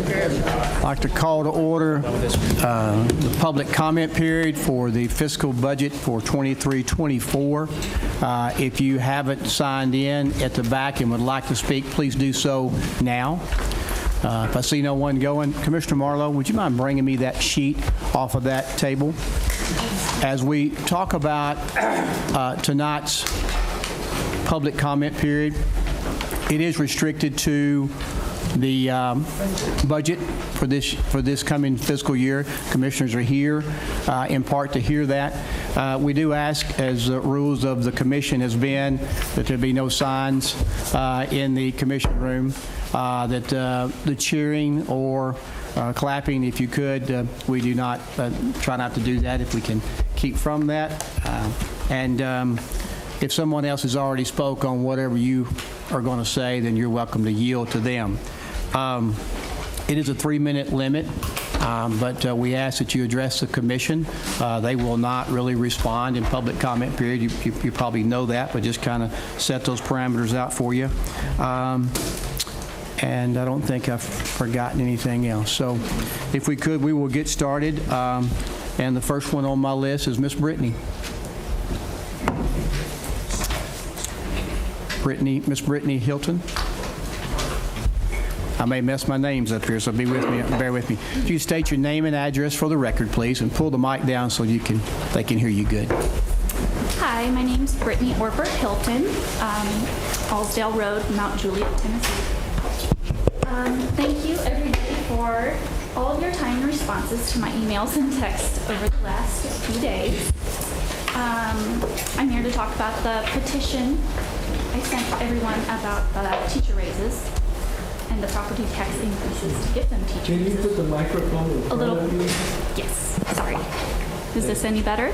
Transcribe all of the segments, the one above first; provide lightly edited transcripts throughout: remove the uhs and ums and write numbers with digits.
I'd like to call to order the public comment period for the fiscal budget for 23-24. If you haven't signed in at the back and would like to speak, please do so now. If I see no one going, Commissioner Marlowe, would you mind bringing me that sheet off of that table? As we talk about tonight's public comment period, it is restricted to the budget for this coming fiscal year. Commissioners are here in part to hear that. We do ask, as the rules of the commission has been, that there be no signs in the commission room, that the cheering or clapping, if you could, we do not try not to do that if we can keep from that. And if someone else has already spoke on whatever you are going to say, then you're welcome to yield to them. It is a 3-minute limit, but we ask that you address the commission. They will not really respond in public comment period. You probably know that, but just kind of set those parameters out for you. And I don't think I've forgotten anything else. So if we could, we will get started. And the first one on my list is Miss Brittany. Miss Brittany Hilton. I may mess my names up here, so be with me. Bear with me. If you state your name and address for the record, please, and pull the mic down so they can hear you good. Hi, my name's Brittany Orbert Hilton, Allsdale Road, Mount Juliet, Tennessee. Thank you, everybody, for all of your time and responses to my emails and texts over the last few days. I'm here to talk about the petition I sent everyone about the teacher raises and the property tax increases to give them teacher Can you raises. put the microphone in front of you? Yes, sorry. Is this any better?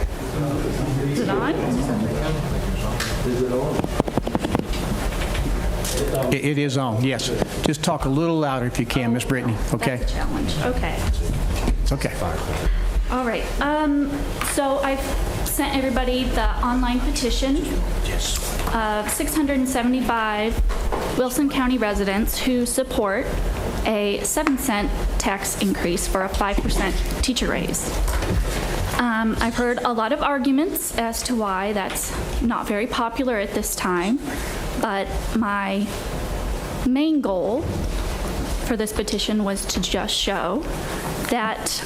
Is it on? Is it on? It is on, yes. Just talk a little louder if you can, Miss Brittany, okay? That's a challenge. Okay. It's okay. All right. So I've sent everybody the online petition of 675 Wilson County residents who support a 7-cent tax increase for a 5% teacher raise. I've heard a lot of arguments as to why that's not very popular at this time, but my main goal for this petition was to just show that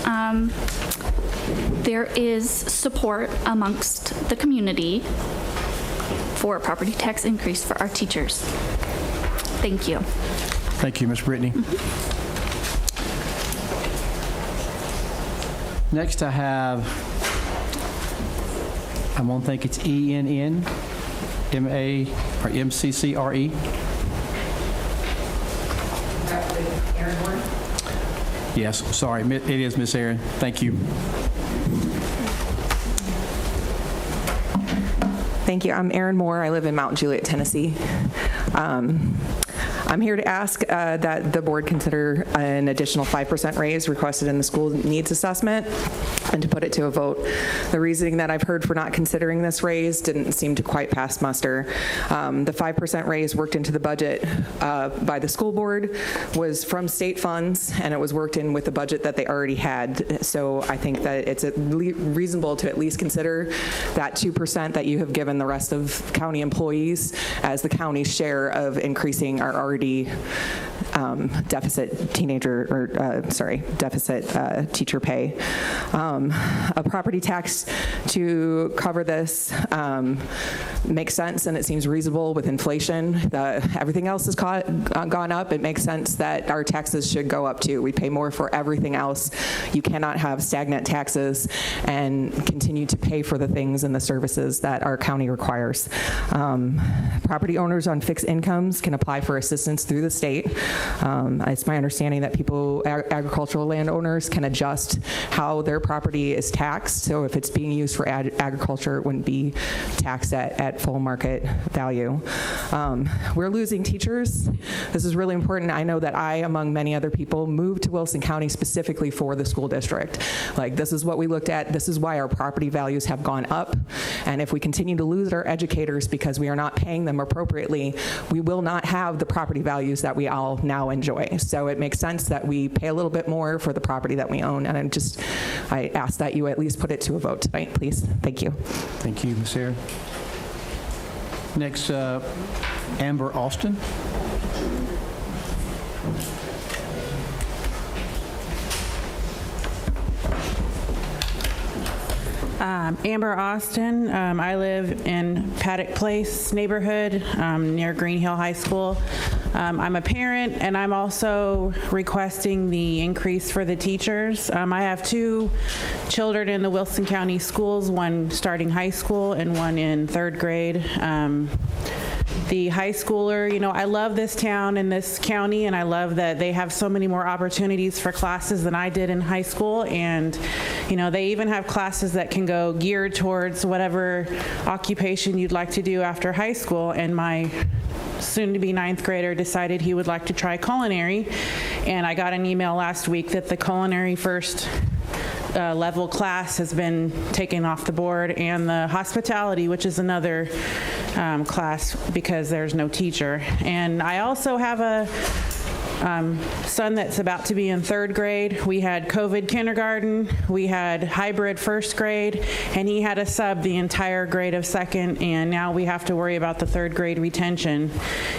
there is support amongst the community for a property tax increase for our teachers. Thank you. Thank you, Miss Brittany. Next I have, I won't think it's ENN-MA or MCCRE. Yes, sorry, it is Miss Aaron. Thank you. Thank you. I'm Erin Moore. I live in Mount Juliet, Tennessee. I'm here to ask that the board consider an additional 5% raise requested in the school needs assessment and to put it to a vote. The reasoning that I've heard for not considering this raise didn't seem to quite pass muster. The 5% raise worked into the budget by the school board was from state funds, and it was worked in with the budget that they already had. So I think that it's reasonable to at least consider that 2% that you have given the rest of county employees as the county's share of increasing our already deficit teacher pay. A property tax to cover this makes sense, and it seems reasonable with inflation. Everything else has gone up. It makes sense that our taxes should go up too. We pay more for everything else. You cannot have stagnant taxes and continue to pay for the things and the services that our county requires. Property owners on fixed incomes can apply for assistance through the state. It's my understanding that agricultural landowners can adjust how their property is taxed. So if it's being used for agriculture, it wouldn't be taxed at at full market value. We're losing teachers. This is really important. I know that I, among many other people, moved to Wilson County specifically for the school district. Like, this is what we looked at. This is why our property values have gone up. And if we continue to lose our educators because we are not paying them appropriately, we will not have the property values that we all now enjoy. So it makes sense that we pay a little bit more for the property that we own. And I ask that you at least put it to a vote tonight, please. Thank you. Thank you, Ms. Aaron. Next, Amber Austin. Amber Austin. I live in Paddock Place neighborhood near Green Hill High School. I'm a parent, and I'm also requesting the increase for the teachers. I have 2 children in the Wilson County schools, one starting high school and one in 3rd grade. The high schooler, you know, I love this town and this county, and I love that they have so many more opportunities for classes than I did in high school. And, you know, they even have classes that can go geared towards whatever occupation you'd like to do after high school. And my soon-to-be 9th grader decided he would like to try culinary. And I got an email last week that the culinary first level class has been taken off the board, and the hospitality, which is another class because there's no teacher. And I also have a son that's about to be in 3rd grade. We had COVID kindergarten, we had hybrid 1st grade, and he had a sub the entire grade of 2nd, and now we have to worry about the 3rd grade retention.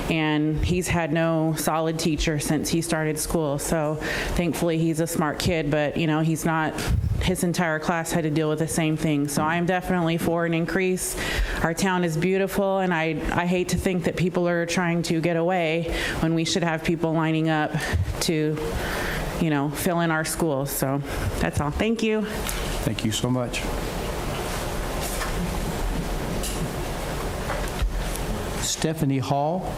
And he's had no solid teacher since he started school. So thankfully he's a smart kid, but you know, he's not, his entire class had to deal with the same thing. So I'm definitely for an increase. Our town is beautiful, and I hate to think that people are trying to get away when we should have people lining up to, you know, fill in our schools. So that's all. Thank you. Thank you so much. Stephanie Hall.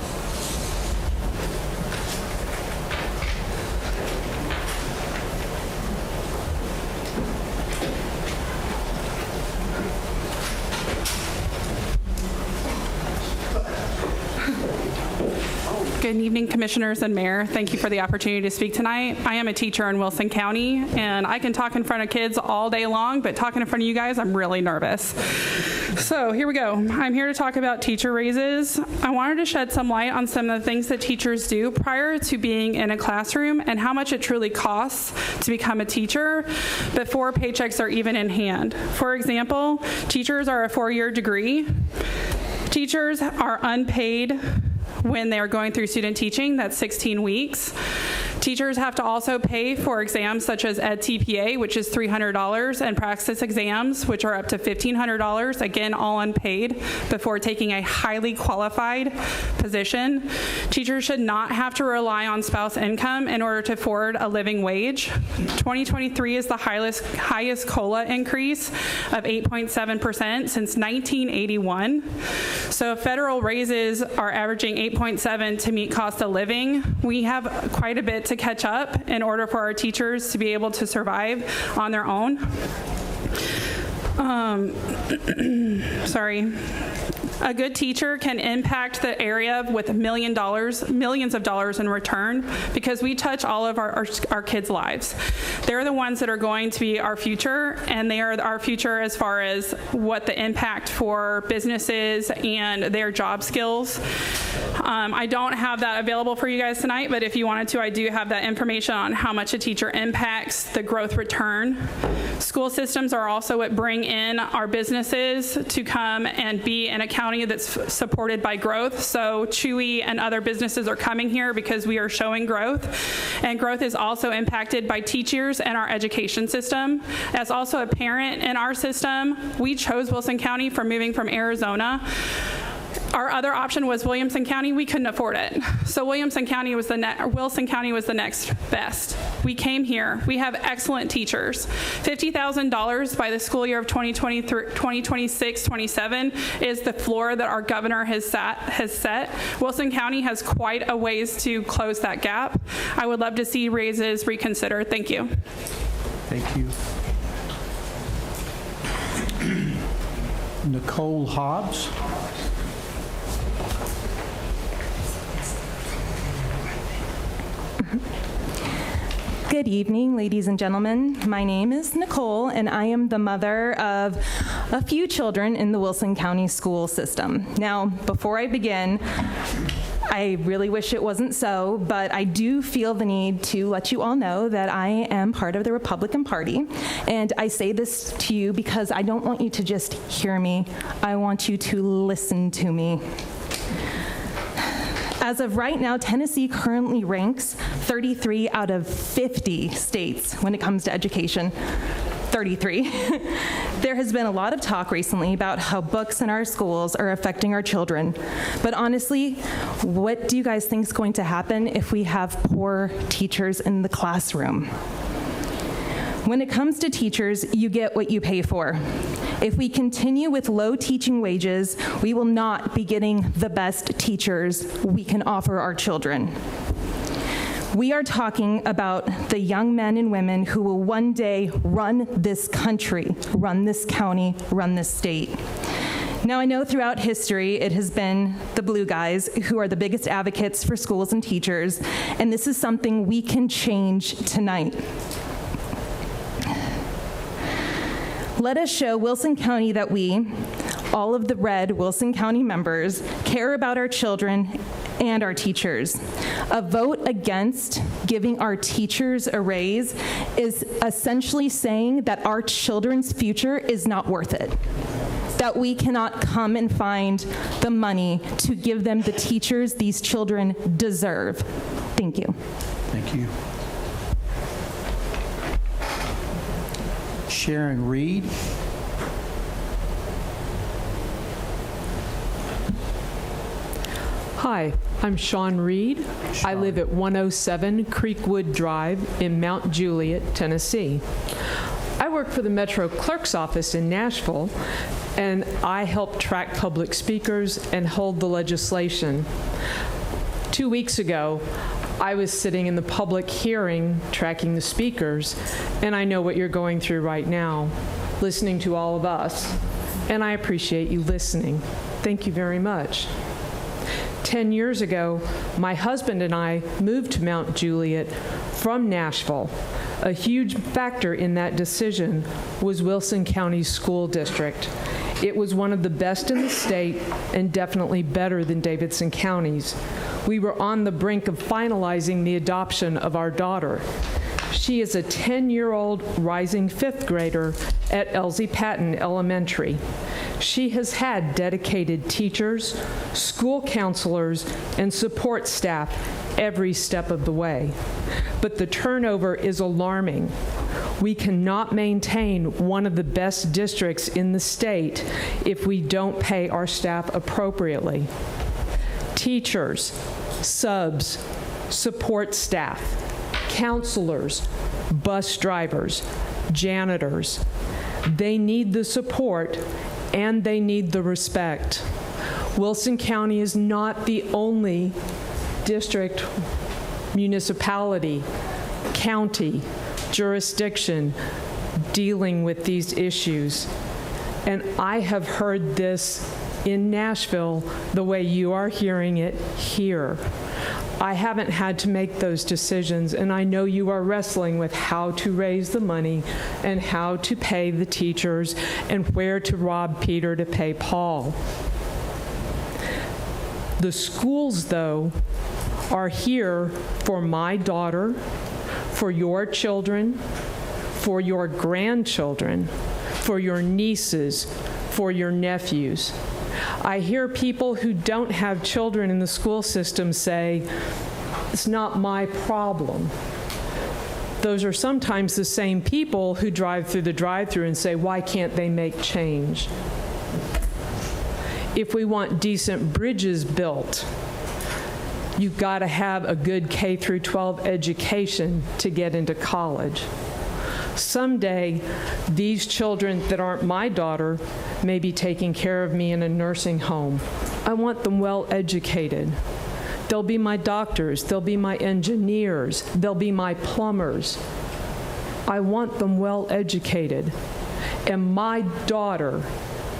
Good evening, Commissioners and Mayor. Thank you for the opportunity to speak tonight. I am a teacher in Wilson County, and I can talk in front of kids all day long, but talking in front of you guys, I'm really nervous. So here we go. I'm here to talk about teacher raises. I wanted to shed some light on some of the things that teachers do prior to being in a classroom and how much it truly costs to become a teacher before paychecks are even in hand. For example, teachers are a 4-year degree. Teachers are unpaid when they are going through student teaching. That's 16 weeks. Teachers have to also pay for exams such as EdTPA, which is $300, and praxis exams, which are up to $1,500, again, all unpaid, before taking a highly qualified position. Teachers should not have to rely on spouse income in order to afford a living wage. 2023 is the highest COLA increase of 8.7% since 1981. So federal raises are averaging 8.7 to meet cost of living. We have quite a bit to catch up in order for our teachers to be able to survive on their own. Sorry. A good teacher can impact the area with millions of dollars in return, because we touch all of our kids' lives. They're the ones that are going to be our future, and they are our future as far as what the impact for businesses and their job skills. I don't have that available for you guys tonight, but if you wanted to, I do have that information on how much a teacher impacts the growth return. School systems are also what bring in our businesses to come and be in a county that's supported by growth. So Chewy and other businesses are coming here because we are showing growth. And growth is also impacted by teachers and our education system. As also a parent in our system, we chose Wilson County for moving from Arizona. Our other option was Williamson County. We couldn't afford it. So Wilson County was the next best. We came here. We have excellent teachers. $50,000 by the school year of 2026-27 is the floor that our governor has set. Wilson County has quite a ways to close that gap. I would love to see raises reconsidered. Thank you. Thank you. Nicole Hobbs. Good evening, ladies and gentlemen. My name is Nicole, and I am the mother of a few children in the Wilson County school system. Now, before I begin, I really wish it wasn't so, but I do feel the need to let you all know that I am part of the Republican Party, and I say this to you because I don't want you to just hear me. I want you to listen to me. As of right now, Tennessee currently ranks 33 out of 50 states when it comes to education. 33. There has been a lot of talk recently about how books in our schools are affecting our children. But honestly, what do you guys think is going to happen if we have poor teachers in the classroom? When it comes to teachers, you get what you pay for. If we continue with low teaching wages, we will not be getting the best teachers we can offer our children. We are talking about the young men and women who will one day run this country, run this county, run this state. Now, I know throughout history it has been the blue guys who are the biggest advocates for schools and teachers, and this is something we can change tonight. Let us show Wilson County that we, all of the red Wilson County members, care about our children and our teachers. A vote against giving our teachers a raise is essentially saying that our children's future is not worth it, that we cannot come and find the money to give them the teachers these children deserve. Thank you. Thank you. Sharon Reed. Hi, I'm Sean Reed. I live at 107 Creekwood Drive in Mount Juliet, Tennessee. I work for the Metro Clerk's Office in Nashville, and I help track public speakers and hold the legislation. 2 weeks ago, I was sitting in the public hearing tracking the speakers, and I know what you're going through right now, listening to all of us, and I appreciate you listening. Thank you very much. 10 years ago, my husband and I moved to Mount Juliet from Nashville. A huge factor in that decision was Wilson County School District. It was one of the best in the state and definitely better than Davidson County's. We were on the brink of finalizing the adoption of our daughter. She is a 10-year-old rising fifth grader at Elsie Patton Elementary. She has had dedicated teachers, school counselors, and support staff every step of the way. But the turnover is alarming. We cannot maintain one of the best districts in the state if we don't pay our staff appropriately. Teachers, subs, support staff, counselors, bus drivers, janitors, they need the support and they need the respect. Wilson County is not the only district, municipality, county, jurisdiction dealing with these issues. And I have heard this in Nashville the way you are hearing it here. I haven't had to make those decisions, and I know you are wrestling with how to raise the money and how to pay the teachers and where to rob Peter to pay Paul. The schools, though, are here for my daughter, for your children, for your grandchildren, for your nieces, for your nephews. I hear people who don't have children in the school system say, "It's not my problem." Those are sometimes the same people who drive through the drive-thru and say, "Why can't they make change?" If we want decent bridges built, you've got to have a good K through 12 education to get into college. Someday, these children that aren't my daughter may be taking care of me in a nursing home. I want them well educated. They'll be my doctors, they'll be my engineers, they'll be my plumbers. I want them well educated. And my daughter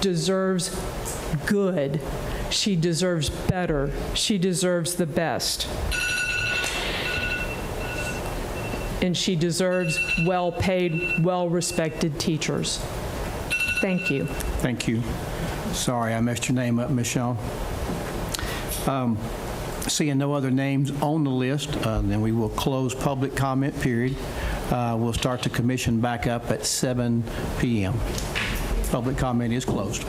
deserves good. She deserves better. She deserves the best. and she deserves well-paid, well-respected teachers. Thank you. Thank you. Sorry, I messed your name up, Ms. Shaw. Seeing no other names on the list, then we will close public comment period. We'll start the commission back up at 7 p.m. Public comment is closed.